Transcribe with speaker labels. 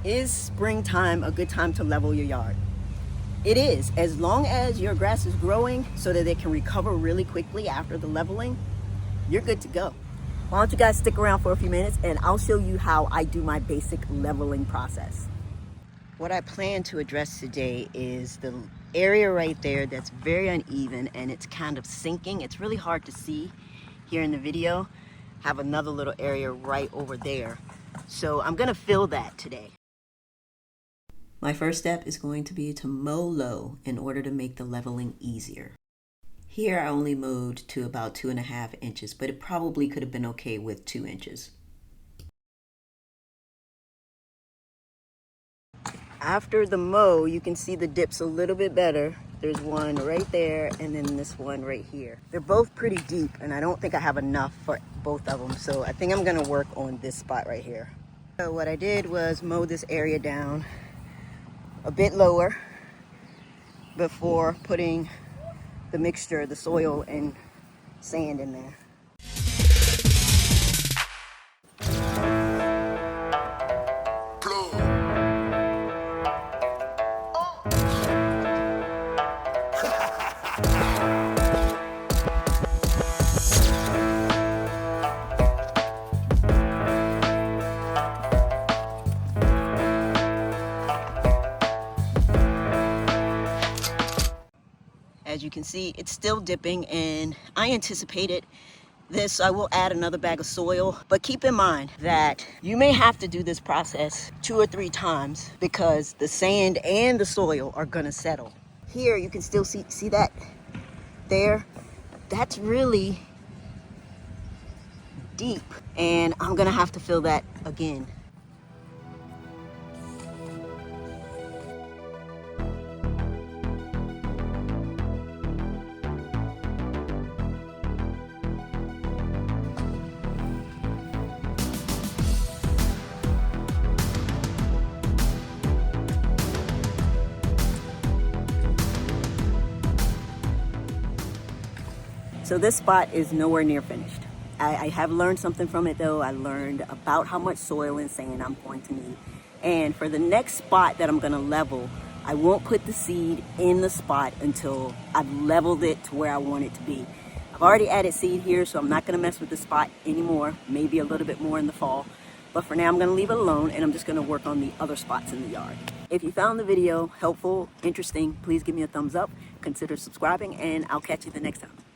Speaker 1: Is springtime a good time to level your yard? It is, as long as your grass is growing so that it can recover really quickly after the leveling, you're good to go. Why don't you guys stick around for a few minutes and I'll show you how I do my basic leveling process. What I plan to address today is the area right there that's very uneven and it's kind of sinking. It's really hard to see here in the video. Have another little area right over there. So I'm gonna fill that today. My first step is going to be to mow low in order to make the leveling easier. Here I only mowed to about 2.5 inches, but it probably could have been okay with 2 inches. After the mow, you can see the dips a little bit better. There's one right there and then this one right here. They're both pretty deep and I don't think I have enough for both of them, so I think I'm gonna work on this spot right here. So what I did was mow this area down a bit lower before putting the mixture, the soil and sand in there. As you can see, it's still dipping and I anticipated this. I will add another bag of soil, but keep in mind that you may have to do this process 2 or 3 times because the sand and the soil are gonna settle. Here you can still see that there. That's really deep and I'm gonna have to fill that again. So this spot is nowhere near finished. I have learned something from it though. I learned about how much soil and sand I'm going to need. And for the next spot that I'm gonna level, I won't put the seed in the spot until I've leveled it to where I want it to be. I've already added seed here, so I'm not gonna mess with the spot anymore, maybe a little bit more in the fall. But for now, I'm gonna leave it alone and I'm just gonna work on the other spots in the yard. If you found the video helpful, interesting, please give me a thumbs up, consider subscribing, and I'll catch you the next time.